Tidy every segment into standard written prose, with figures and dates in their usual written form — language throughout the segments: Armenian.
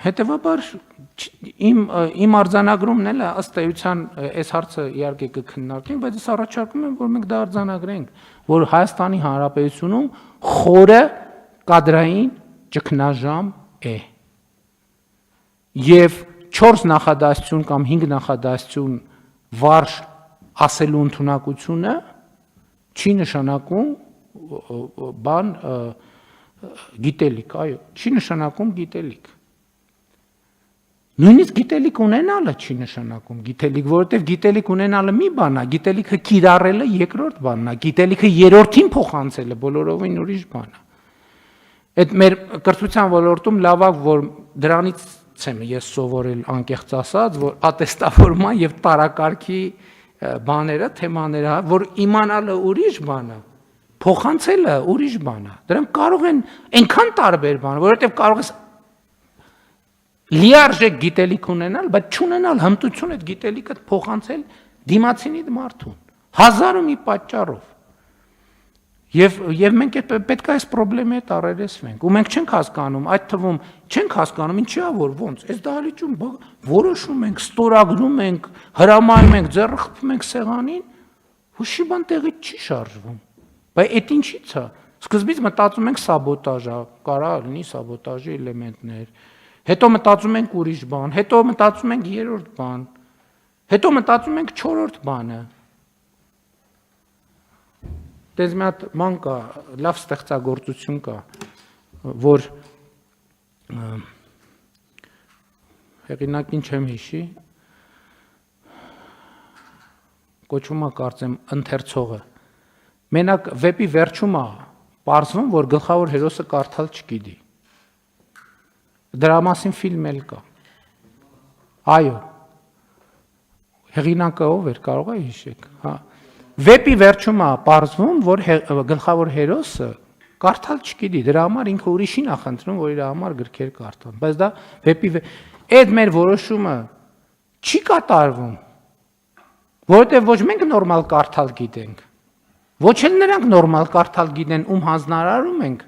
Հետևաբար իմ արձանագրումն էլ ըստ էության այս հարցը իհարկե կքննարկենք, բայց ես առաջարկում եմ, որ մենք դա արձանագրենք, որ Հայաստանի Հանրապետությունում խորը կադրային ճգնաժամ է։ Եվ 4 նախադասություն կամ 5 նախադասություն վարժ ասելու ընդունակությունը չի նշանակում բան գիտելիք, այո, չի նշանակում գիտելիք։ Նույնիսկ գիտելիք ունենալը չի նշանակում գիտելիք, որովհետև գիտելիք ունենալը մի բան է, գիտելիքը կիրառելը երկրորդ բանն է, գիտելիքը երրորդին փոխանցելը բոլորովին ուրիշ բան է։ Այդ մեր կրթության ոլորտում լավ է, որ դրանից եմ ես սովորել անկեղծ ասած, որ ատեստավորման եւ տարակարգի բաները, թեմաները, որ իմանալը ուրիշ բան է, փոխանցելը ուրիշ բան է։ Դրանք կարող են այնքան տարբեր բան, որովհետև կարող ես լիարժեք գիտելիք ունենալ, բայց չունենալ հմտություն այդ գիտելիքը փոխանցել դիմացինի մարդուն, հազար ու մի պատճառով։ Եվ մենք պետք է այս խնդրի հետ առերեսվենք, ու մենք չենք հասկանում, այդ թվում չենք հասկանում, ինչի է որ ոնց, այս դահլիճում որոշում ենք, ստորագրում ենք, հրամայում ենք, ձեռը խփում ենք սեղանին, հուշի բան տեղից չի շարժվում։ Բայց այդ ինչի՞ց է։ Սկզբից մտածում ենք սաբոտաժ է, կարող լինի սաբոտաժի էլեմենտներ, հետո մտածում ենք ուրիշ բան, հետո մտածում ենք երրորդ բան, հետո մտածում ենք չորրորդ բանը։ Դες մի հատ ման կա, լավ ստեղծագործություն կա, որ հեղինակին չեմ հիշի, կոչվում է կարծեմ ընթերցողը։ Մենակ վեպի վերջում է պարզվում, որ գլխավոր հերոսը կարդալ չգիտի։ Դրա մասին ֆիլմ էլ կա։ Այո։ Հեղինակը ով էր, կարող է հիշեք, հա։ Վեպի վերջում է պարզվում, որ գլխավոր հերոսը կարդալ չգիտի, դրա համար ինքը ուրիշին է խնդրում, որ իր համար գրքեր կարդան, բայց դա վեպի այդ մեր որոշումը չի կատարվում, որովհետև ոչ մենք նորմալ կարդալ գիտենք, ոչ էլ նրանք նորմալ կարդալ գիտեն, ում հանձնարարում ենք,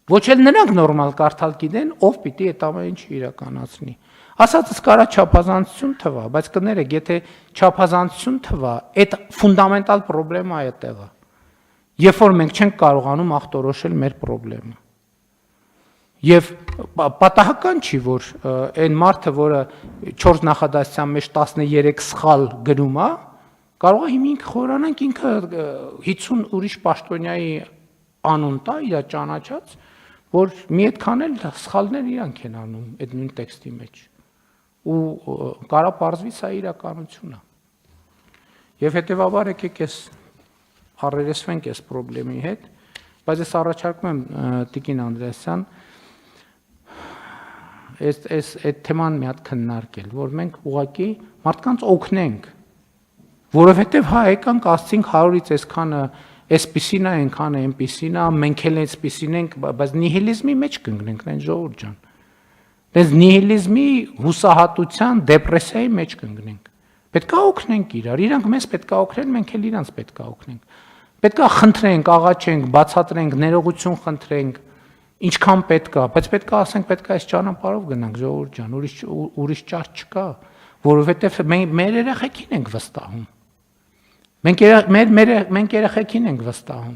ոչ էլ նրանք նորմալ կարդալ գիտեն, ով պիտի այդ ամեն ինչը իրականացնի։ Ասածս կարա չափազանցություն թվա, բայց կներեք, եթե չափազանցություն թվա, այդ ֆունդամենտալ խնդրեմա է այդտեղը։ Երբ որ մենք չենք կարողանում ախտորոշել մեր խնդրեմը։ Եվ պատահական չի, որ այն մարդը, որը 4 նախադասության մեջ 13 սխալ գրում է, կարող է հիմա ինքը խորանանք, ինքը 50 ուրիշ պաշտոնյայի անուն տա, իր ճանաչած, որ մի այդքան էլ սխալներ իրանք են անում այդ նույն տեքստի մեջ։ Ու կարա պարզվի սա իրականություն է։ Եվ հետևաբար եկեք ես առերեսվենք այս խնդրի հետ, բայց ես առաջարկում եմ Տիկին Անդրեասյան այդ թեման մի հատ քննարկել, որ մենք ուղղակի մարդկանց օգնենք, որովհետև հա եկանք ասցինք 100-ից այսքանը այսպիսին է, այնքան է, այնպիսին է, մենք էլ այսպիսին ենք, բայց նիհիլիզմի մեջ կընկնենք, այն ժողովուրդ ջան։ Դες նիհիլիզմի, հուսահատության, դեպրեսիայի մեջ կընկնենք։ Պետք է օգնենք իրար, իրանք մեզ պետք է օգնեն, մենք էլ իրանց պետք է օգնենք։ Պետք է խնդրենք, աղաչենք, բացատրենք, ներողություն խնդրենք, ինչքան պետք է, բայց պետք է ասենք, պետք է այս ճանապարհով գնանք, ժողովուրդ ջան, ուրիշ ճար չկա, որովհետև մեր երեխեքին ենք վստահում։ Մենք երեխեքին ենք վստահում։